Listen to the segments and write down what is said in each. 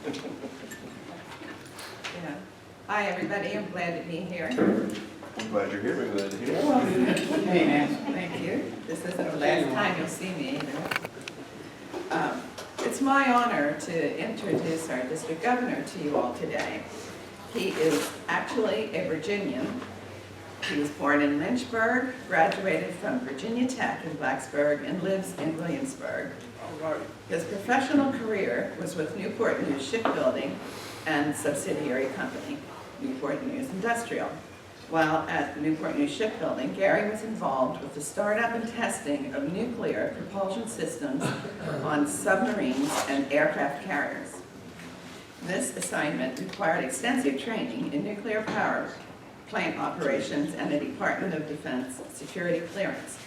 Yeah. Hi, everybody. I'm glad to be here. I'm glad you're here. We're glad to hear. Hey, Nancy. Thank you. This isn't the last time you'll see me either. It's my honor to introduce our district governor to you all today. He is actually a Virginian. He was born in Lynchburg, graduated from Virginia Tech in Blacksburg, and lives in Williamsburg. His professional career was with Newport News Shipbuilding and subsidiary company, Newport News Industrial. While at Newport News Shipbuilding, Gary was involved with the startup and testing of nuclear propulsion systems on submarines and aircraft carriers. This assignment required extensive training in nuclear power plant operations and the Department of Defense security clearance.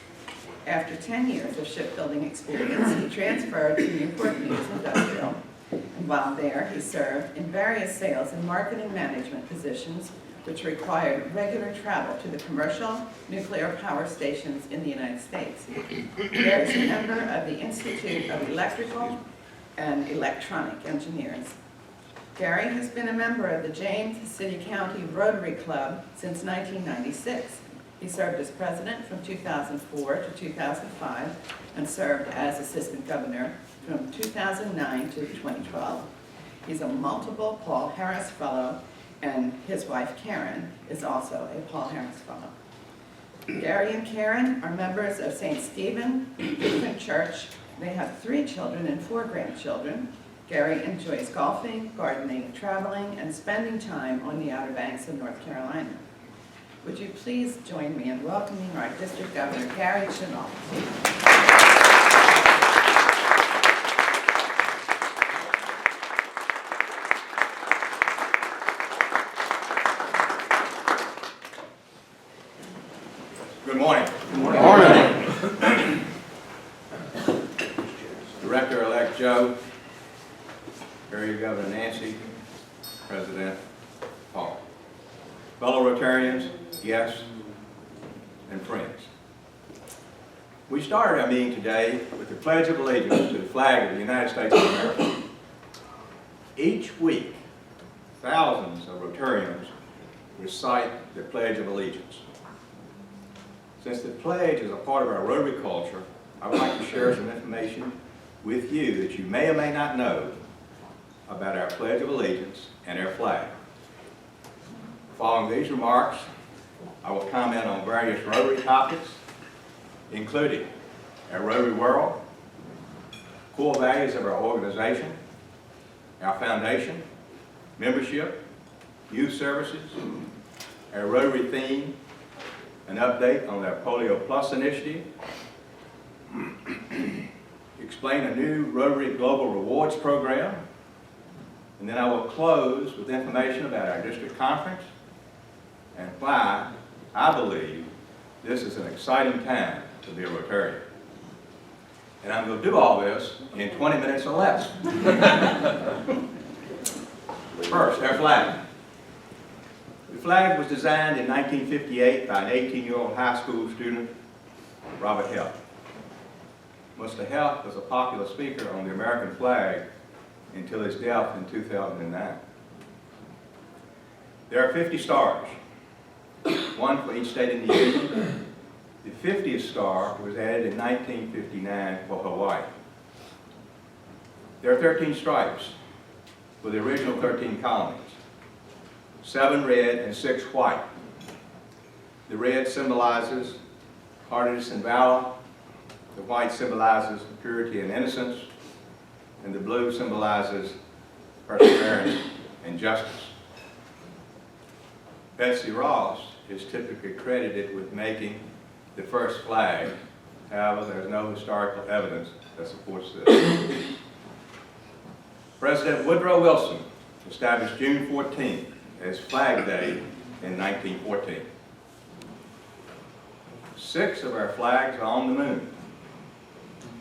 After 10 years of shipbuilding experience, he transferred to Newport News Industrial, and while there, he served in various sales and marketing management positions, which required regular travel to the commercial nuclear power stations in the United States. Gary is a member of the Institute of Electrical and Electronic Engineers. Gary has been a member of the James City County Rotary Club since 1996. He served as president from 2004 to 2005 and served as assistant governor from 2009 to 2012. He's a multiple Paul Harris Fellow, and his wife Karen is also a Paul Harris Fellow. Gary and Karen are members of St. Stephen Lutheran Church. They have 3 children and 4 grandchildren. Gary enjoys golfing, gardening, traveling, and spending time on the Outer Banks of North Carolina. Would you please join me in welcoming our District Governor, Gary Chenault. Good morning. Good morning. Director-elect Joe, Area Governor Nancy, President Paul, fellow Rotarians, guests, and friends. We started our meeting today with the Pledge of Allegiance to the flag of the United States of America. Each week, thousands of Rotarians recite the Pledge of Allegiance. Since the pledge is a part of our Rotary culture, I would like to share some information with you that you may or may not know about our Pledge of Allegiance and our flag. Following these remarks, I will comment on various Rotary topics, including our Rotary world, core values of our organization, our foundation, membership, youth services, our Rotary theme, an update on our Polio Plus initiative, explain a new Rotary Global Rewards program, and then I will close with information about our district conference and why I believe this is an exciting time to be a Rotarian. And I'm going to do all this in 20 minutes or less. First, our flag. The flag was designed in 1958 by an 18-year-old high school student, Robert Help. Mr. Help was a popular speaker on the American flag until his death in 2009. There are 50 stars, one for each state in the Union. The 50th star was added in 1959 for Hawaii. There are 13 stripes for the original 13 colonies, 7 red and 6 white. The red symbolizes hardiness and valor, the white symbolizes purity and innocence, and the blue symbolizes perseverance and justice. Betsy Ross is typically credited with making the first flag. However, there's no historical evidence that supports this. President Woodrow Wilson established June 14th as Flag Day in 1914. 6 of our flags are on the moon,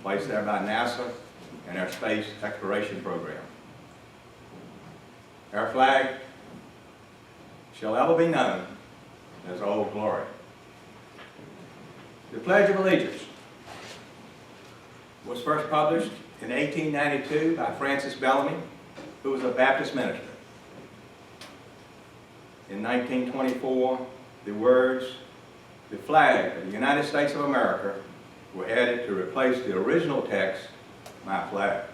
placed there by NASA and our space exploration program. Our flag shall ever be known as Old Glory. The Pledge of Allegiance was first published in 1892 by Francis Bellamy who was a Baptist minister. In 1924, the words, "The flag of the United States of America," were added to replace the original text, "My flag."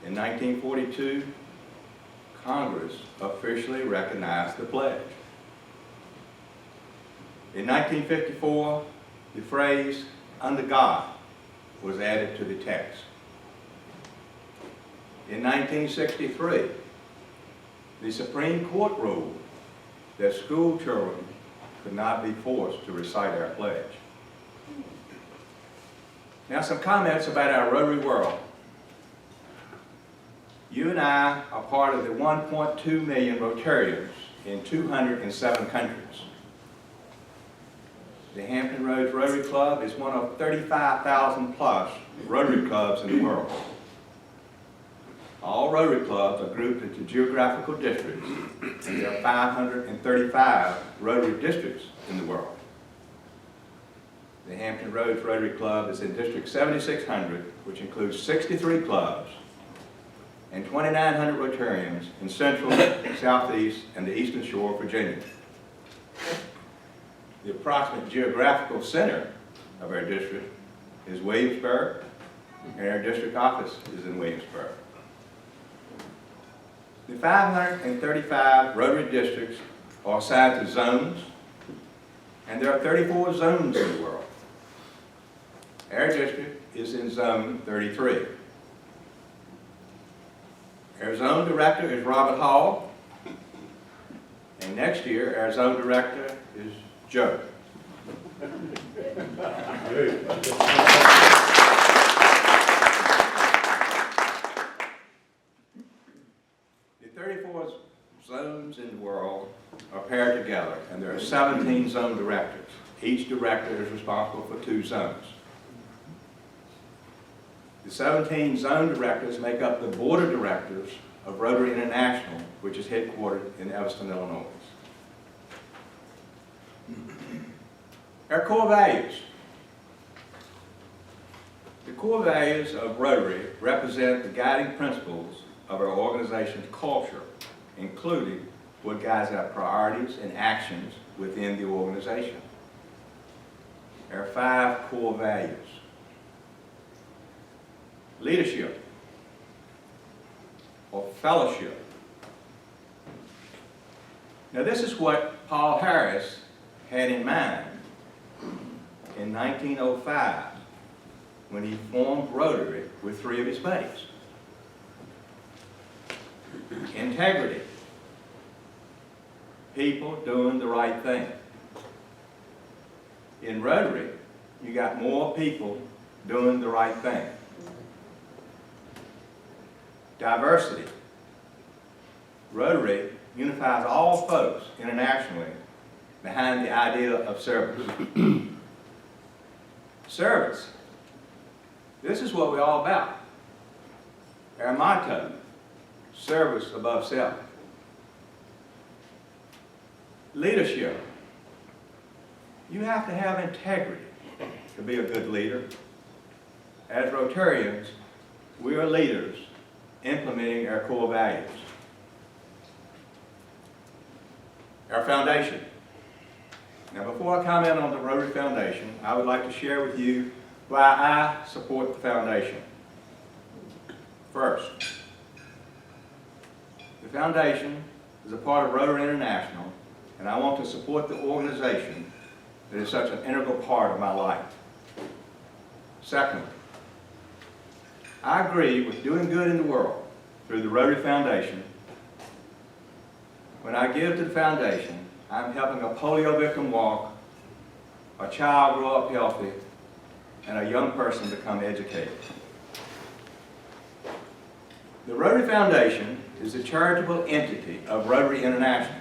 In 1942, Congress officially recognized the pledge. In 1954, the phrase, "Under God," was added to the text. In 1963, the Supreme Court ruled that school children could not be forced to recite our pledge. Now, some comments about our Rotary world. You and I are part of the 1.2 million Rotarians in 207 countries. The Hampton Roads Rotary Club is one of 35,000 plus Rotary clubs in the world. All Rotary clubs are grouped into geographical districts, and there are 535 Rotary districts in the world. The Hampton Roads Rotary Club is in District 7600, which includes 63 clubs and 2,900 Rotarians in Central, Southeast, and the Eastern Shore of Virginia. The approximate geographical center of our district is Williamsburg, and our district office is in Williamsburg. The 535 Rotary districts are assigned to zones, and there are 34 zones in the world. Our district is in Zone 33. Our zone director is Robert Hall, and next year our zone director is Joe. The 34 zones in the world are paired together, and there are 17 zone directors. Each director is responsible for 2 zones. The 17 zone directors make up the board of directors of Rotary International, which is headquartered in Evanston, Illinois. Our core values. The core values of Rotary represent the guiding principles of our organization's culture, including what guides our priorities and actions within the organization. Our 5 core values. Leadership or fellowship. Now, this is what Paul Harris had in mind in 1905 when he formed Rotary with 3 of his buddies. Integrity. People doing the right thing. In Rotary, you got more people doing the right thing. Diversity. Rotary unifies all folks internationally behind the idea of service. Service. This is what we're all about. Our motto, service above self. Leadership. You have to have integrity to be a good leader. As Rotarians, we are leaders implementing our core values. Our foundation. Now, before I comment on the Rotary Foundation, I would like to share with you why I support the foundation. First, the foundation is a part of Rotary International, and I want to support the organization that is such an integral part of my life. Second, I agree with doing good in the world through the Rotary Foundation. When I give to the foundation, I'm helping a polio victim walk, a child grow up healthy, and a young person become educated. The Rotary Foundation is a charitable entity of Rotary International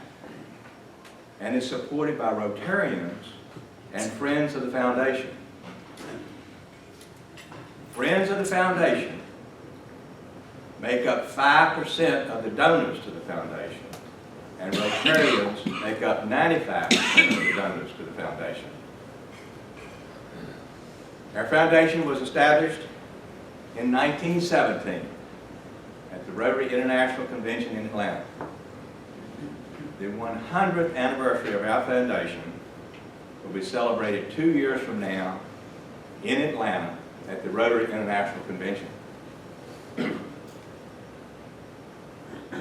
and is supported by Rotarians and friends of the foundation. Friends of the foundation make up 5% of the donors to the foundation, and Rotarians make up 95% of the donors to the foundation. Our foundation was established in 1917 at the Rotary International Convention in Atlanta. The 100th anniversary of our foundation will be celebrated 2 years from now in Atlanta at the Rotary International Convention. The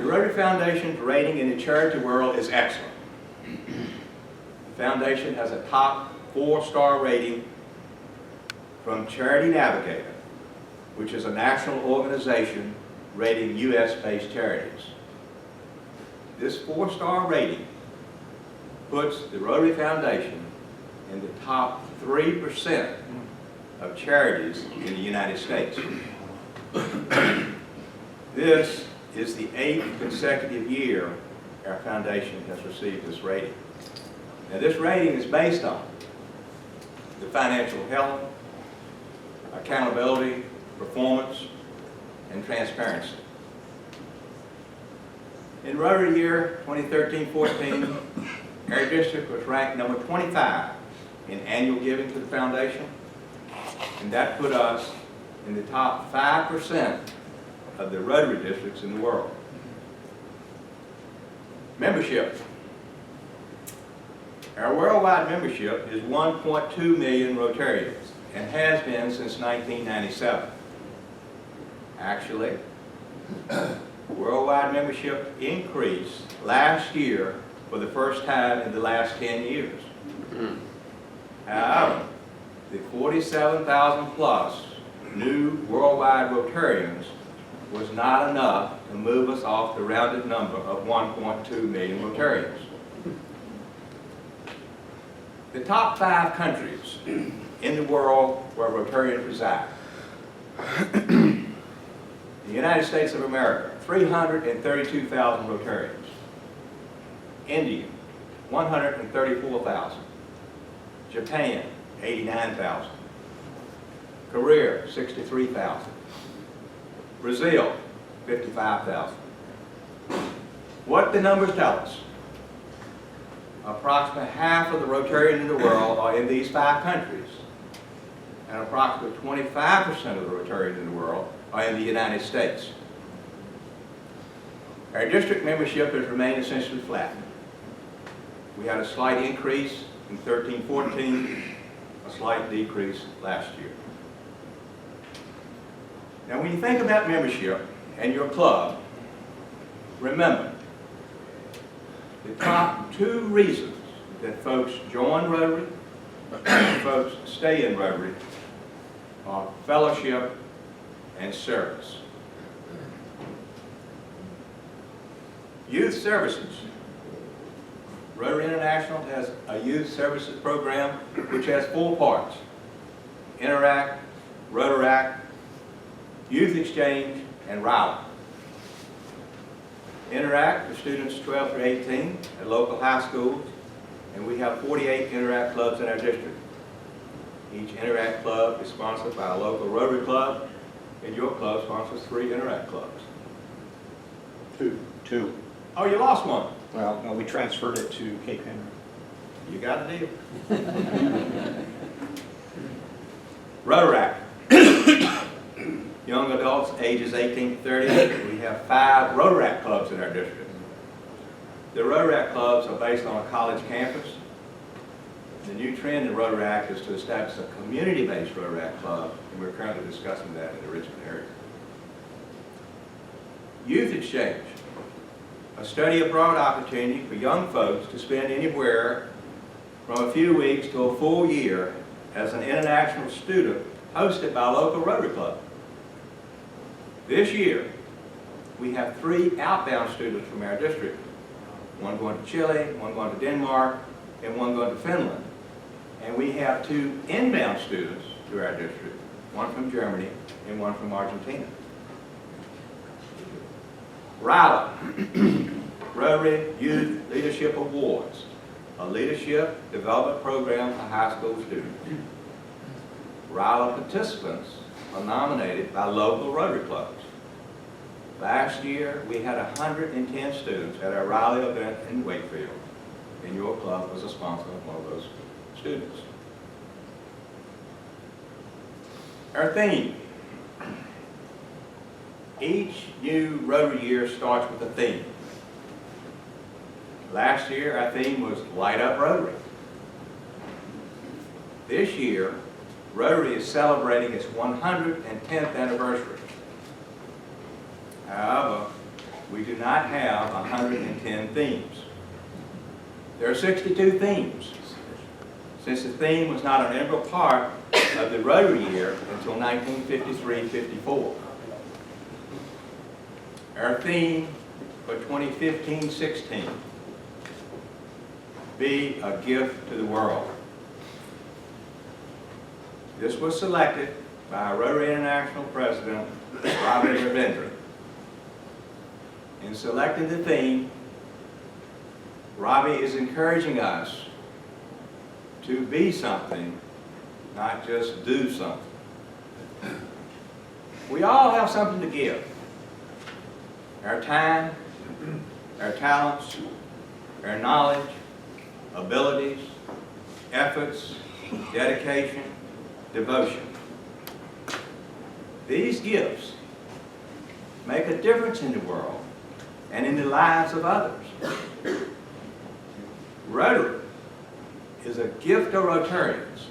Rotary Foundation's rating in the charity world is excellent. The foundation has a top 4-star rating from Charity Navigator, which is a national organization rating U.S.-based charities. This 4-star rating puts the Rotary Foundation in the top 3% of charities in the United States. This is the 8th consecutive year our foundation has received this rating. Now, this rating is based on the financial health, accountability, performance, and transparency. In Rotary year 2013-14, our district was ranked number 25 in annual giving to the foundation, and that put us in the top 5% of the Rotary districts in the world. Membership. Our worldwide membership is 1.2 million Rotarians and has been since 1997. Actually, worldwide membership increased last year for the first time in the last 10 years. However, the 47,000 plus new worldwide Rotarians was not enough to move us off the rounded number of 1.2 million Rotarians. The top 5 countries in the world where Rotarians reside. The United States of America, 332,000 Rotarians. India, 134,000. Japan, 89,000. Korea, 63,000. Brazil, 55,000. What the numbers tell us? Approximately half of the Rotarians in the world are in these 5 countries, and approximately 25% of the Rotarians in the world are in the United States. Our district membership has remained essentially flat. We had a slight increase in 13-14, a slight decrease last year. Now, when you think about membership and your club, remember the top 2 reasons that folks join Rotary and folks stay in Rotary are fellowship and service. Youth services. Rotary International has a youth services program which has 4 parts: Interact, Rotaract, Youth Exchange, and Rally. Interact for students 12 through 18 at local high schools, and we have 48 Interact clubs in our district. Each Interact club is sponsored by a local Rotary club, and your club sponsors 3 Interact clubs. Two. Oh, you lost one. Well, no, we transferred it to Cape Henry. You got a deal. Rotaract. Young adults ages 18 to 30, we have 5 Rotaract clubs in our district. The Rotaract clubs are based on a college campus. The new trend in Rotaract is to establish a community-based Rotaract club, and we're currently discussing that in the Richmond area. Youth Exchange, a study abroad opportunity for young folks to spend anywhere from a few weeks to a full year as an international student hosted by a local Rotary club. This year, we have 3 outbound students from our district, one going to Chile, one going to Denmark, and one going to Finland. And we have 2 inbound students to our district, one from Germany and one from Argentina. RILA, Rotary Youth Leadership Awards, a leadership development program for high school students. RILA participants are nominated by local Rotary clubs. Last year, we had 110 students at our Raleigh event in Wakefield, and your club was a sponsor of one of those students. Our theme, Each new Rotary year starts with a theme. Last year, our theme was Light Up Rotary. This year, Rotary is celebrating its 110th anniversary. However, we do not have 110 themes. There are 62 themes, since the theme was not an integral part of the Rotary year until 1953-54. Our theme for 2015-16, Be a Gift to the World. This was selected by Rotary International President Robbie. In selecting the theme, Robbie is encouraging us to be something, not just do something. We all have something to give. Our time, our talents, our knowledge, abilities, efforts, dedication, devotion. These gifts make a difference in the world and in the lives of others. Rotary is a gift to Rotarians,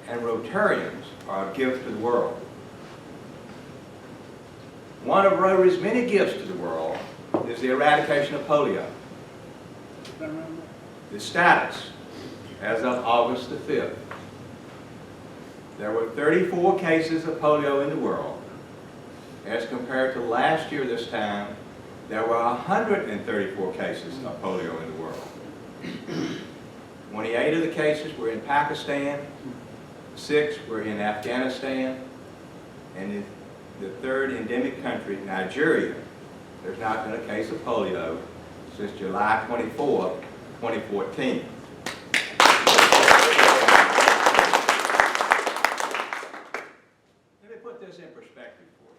and Rotarians are a gift to the world. One of Rotary's many gifts to the world is the eradication of polio. The status as of August the 5th. There were 34 cases of polio in the world. As compared to last year this time, there were 134 cases of polio in the world. 28 of the cases were in Pakistan, 6 were in Afghanistan, and in the third endemic country, Nigeria, there's not been a case of polio since July 24, 2014. Let me put this in perspective for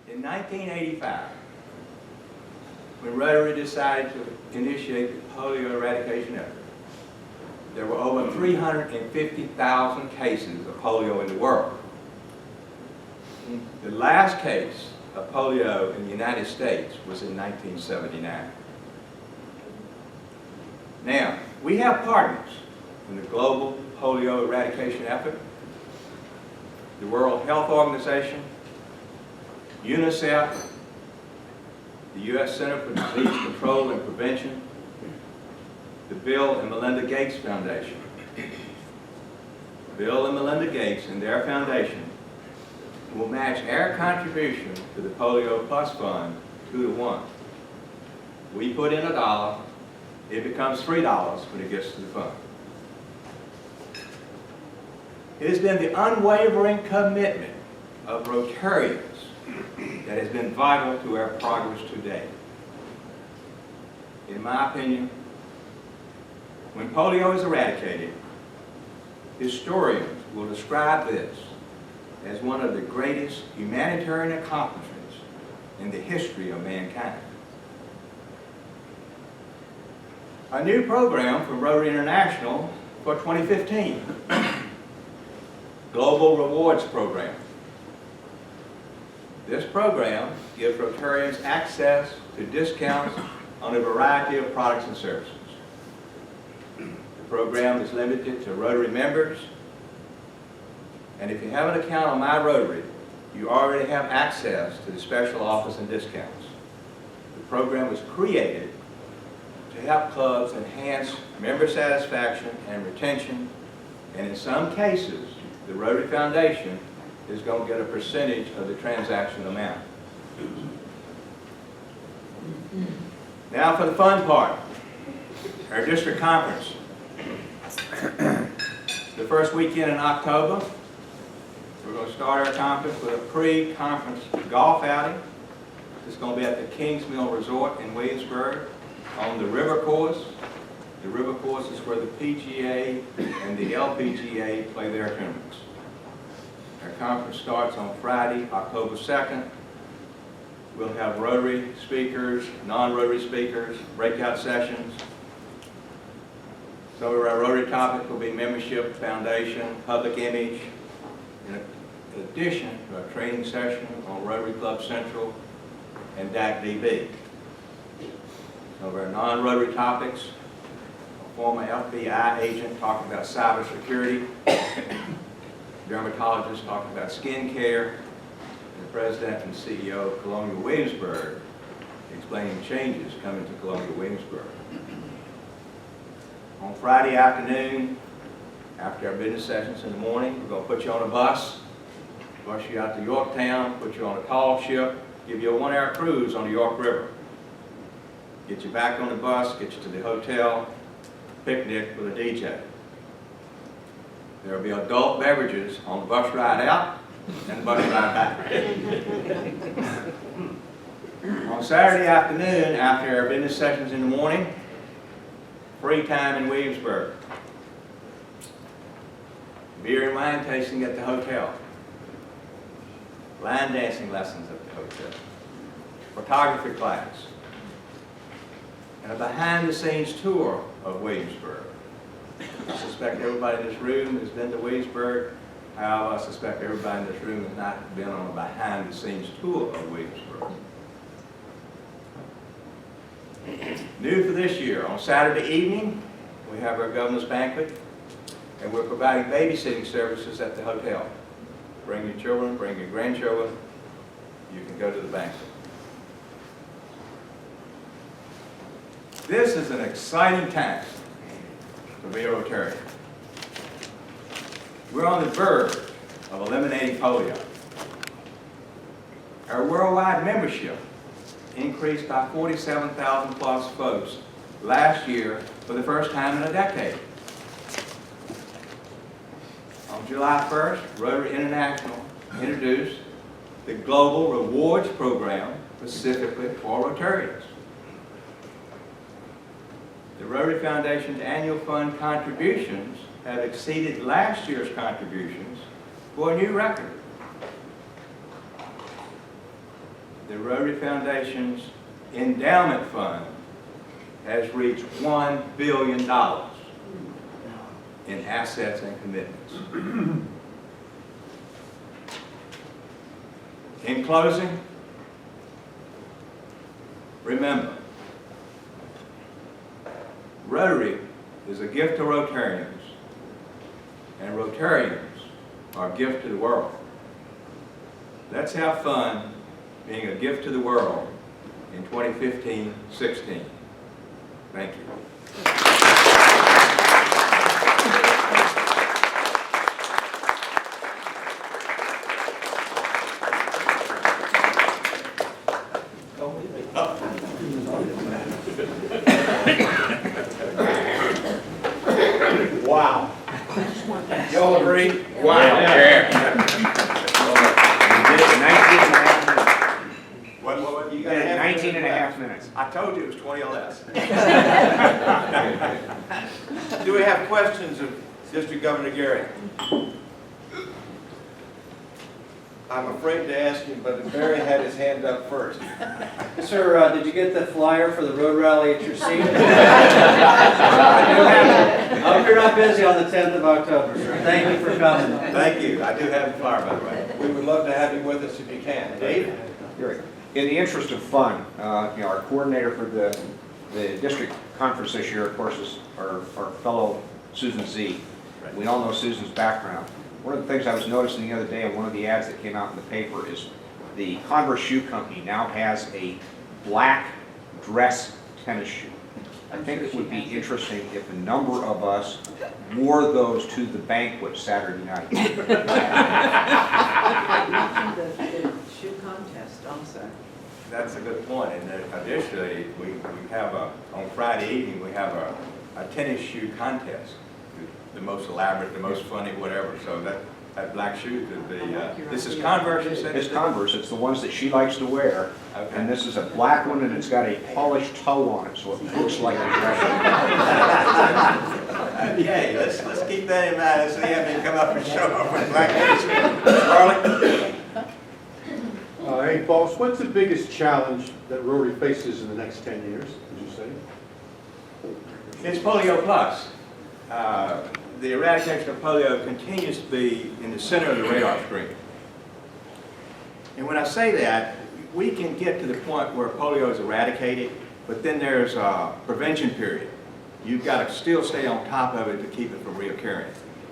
you. In 1985, when Rotary decided to initiate the polio eradication effort, there were over 350,000 cases of polio in the world. The last case of polio in the United States was in 1979. Now, we have partners in the global polio eradication effort: the World Health Organization, UNICEF, the U.S. Center for Disease Control and Prevention, the Bill and Melinda Gates Foundation. Bill and Melinda Gates and their foundation will match our contribution to the Polio Plus Fund 2-to-1. We put in $1, it becomes $3 when it gets to the fund. It has been the unwavering commitment of Rotarians that has been vital to our progress today. In my opinion, when polio is eradicated, historians will describe this as one of the greatest humanitarian accomplishments in the history of mankind. A new program from Rotary International for 2015, Global Rewards Program. This program gives Rotarians access to discounts on a variety of products and services. The program is limited to Rotary members, and if you have an account on My Rotary, you already have access to the special offers and discounts. The program was created to help clubs enhance member satisfaction and retention, and in some cases, the Rotary Foundation is going to get a percentage of the transaction amount. Now for the fun part, our district conference. The first weekend in October, we're going to start our conference with a pre-conference golf outing. It's going to be at the Kings Mill Resort in Williamsburg on the river course. The river course is where the PGA and the LPGA play their tournaments. Our conference starts on Friday, October 2nd. We'll have Rotary speakers, non-Rotary speakers, breakout sessions. Some of our Rotary topics will be membership, foundation, public image, addition to our training session on Rotary Club Central and DAC-DB. Some of our non-Rotary topics, a former FBI agent talking about cybersecurity, dermatologist talking about skin care, and the president and CEO of Colonial Williamsburg explaining changes coming to Colonial Williamsburg. On Friday afternoon, after our business sessions in the morning, we're going to put you on a bus you out to Yorktown, put you on a tall ship, give you a 1-hour cruise on the York River. Get you back on the bus, get you to the hotel, picnic with a DJ. There will be adult beverages on the bus ride out and the bus ride back. On Saturday afternoon, after our business sessions in the morning, free time in Williamsburg. Beer and wine tasting at the hotel. Line dancing lessons at the hotel. Photography class. And a behind-the-scenes tour of Williamsburg. I suspect everybody in this room has been to Williamsburg. However, I suspect everybody in this room has not been on a behind-the-scenes tour of Williamsburg. New for this year, on Saturday evening, we have our governor's banquet, and we're providing babysitting services at the hotel. Bring your children, bring your grandchildren, you can go to the banquet. This is an exciting time to be a Rotarian. We're on the verge of eliminating polio. Our worldwide membership increased by 47,000 plus folks last year for the first time in a decade. On July 1st, Rotary International introduced the Global Rewards Program specifically for Rotarians. The Rotary Foundation's annual fund contributions have exceeded last year's contributions for a new record. The Rotary Foundation's endowment fund has reached $1 billion in assets and commitments. In closing, remember, Rotary is a gift to Rotarians, and Rotarians are a gift to the world. Let's have fun being a gift to the world in 2015-16. Thank you. Wow. Y'all agree? Wow. Yeah. You did it in 19 and a half minutes. What, you You got did it in 19 and a half minutes. I told you it was 20 or less. Do we have questions of District Governor Gary? I'm afraid to ask him, but Barry had his hand up first. Sir, did you get the flyer for the road rally at your seat? I hope you're not busy on the 10th of October, sir. Thank you for coming. Thank you. I do have the flyer, by the way. We would love to have you with us if you can. Dave? In the interest of fun, our coordinator for the district conference this year, of course, is our fellow Susan Z. We all know Susan's background. One of the things I was noticing the other day on one of the ads that came out in the paper is the Converse Shoe Company now has a black dress tennis shoe. I think it would be interesting if a number of us wore those to the banquet Saturday night. The shoe contest also. That's a good point. And additionally, we have on Friday evening, we have a tennis shoe contest. The most elaborate, the most funny, whatever. So that black shoe could be, this is Converse, you said? It's Converse. It's the ones that she likes to wear. Okay. And this is a black one, and it's got a polished toe on it, so it looks like a dress. Okay, let's keep that in mind. So you have to come up and show up with black shoes. Charlie? Hey, boss, what's the biggest challenge that Rotary faces in the next 10 years, would you say? It's polio plus. The eradication of polio continues to be in the center of the radar screen. And when I say that, we can get to the point where polio is eradicated, but then there's a prevention period. You've got to still stay on top of it to keep it from reoccurring.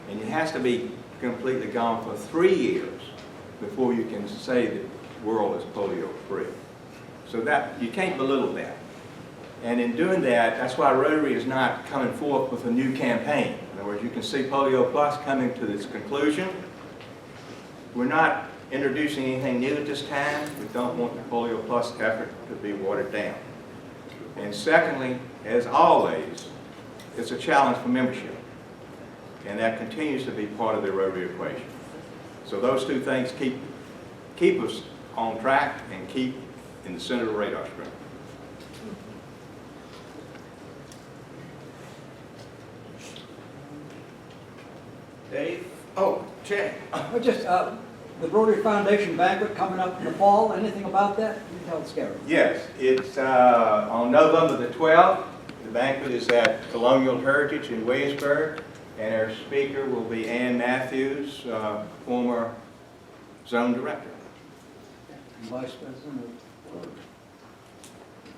And it has to be completely gone for 3 years before you can say the world is polio free. So that, you can't belittle that. And in doing that, that's why Rotary is not coming forth with a new campaign. In other words, you can see Polio Plus coming to its conclusion. We're not introducing anything new at this time. We don't want the Polio Plus effort to be watered down. And secondly, as always, it's a challenge for membership. And that continues to be part of the Rotary equation. So those two things keep us on track and keep in the center of the radar screen. Dave? Oh, Jay. Well, just the Rotary Foundation banquet coming up in the fall, anything about that? You tell us, Gary. Yes, it's on November the 12th. The banquet is at Colonial Heritage in Williamsburg, and our speaker will be Ann Matthews, former zone director. Vice President.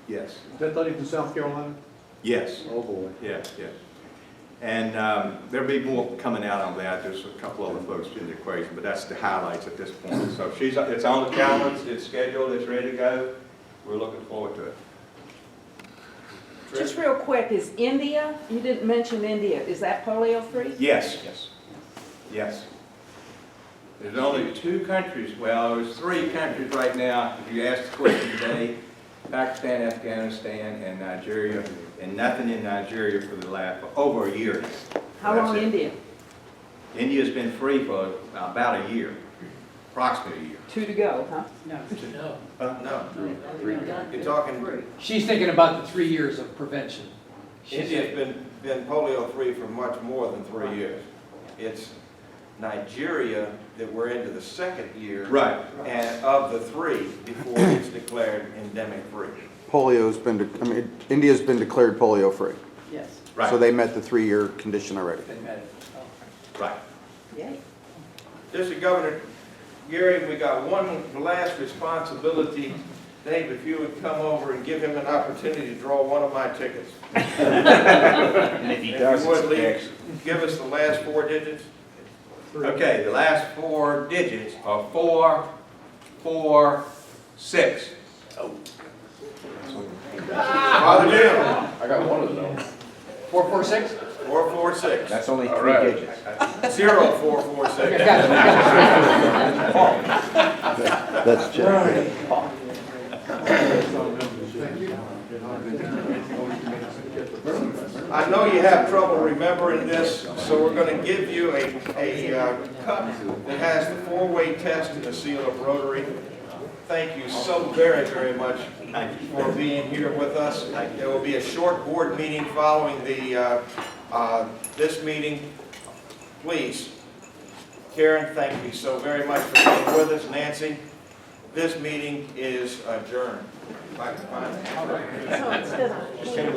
Yes, Is that lady from South Carolina? yes, Oh, boy. yes, yes. And there'll be more coming out on that. There's a couple other folks in the equation, but that's the highlights at this point. So it's on the calendar, it's scheduled, it's ready to go. We're looking forward to it. Just real quick, is India, you didn't mention India, is that polio free? Yes. Yes. Yes. There's only 2 countries, well, there's 3 countries right now, if you ask the question today, Pakistan, Afghanistan, and Nigeria, and nothing in Nigeria for for over a year. How That's long it. India? India's been free for about a year, approximately a year. 2 to go, huh? No. You're talking, She's thinking about the 3 years of prevention. India's been polio-free for much more than 3 years. It's Nigeria that we're into the 2nd year. Right. And of the 3, before it's declared endemic-free. Polio's been, India's been declared polio-free. Yes. Right. So they met the 3-year condition already. They met it. Right. Yay. District Governor Gary, we got one last responsibility. Dave, if you would come over and give him an opportunity to draw one of my tickets. And if he does, If you would, it's Lee, fixed. give us the last 4 digits. Okay, the last 4 digits are 446. Father Jim, I got one of those. 446? 446. That's only 3 right. digits. 0446. That's Jeff. I know you have trouble remembering this, so we're going to give you a cup that has the 4-way test and the seal of Rotary. Thank you so very, very much for being here with us. There will be a short board meeting following this meeting. Please, Karen, thank you so very much for being with us. Nancy, this meeting is adjourned. If I can find it. So instead of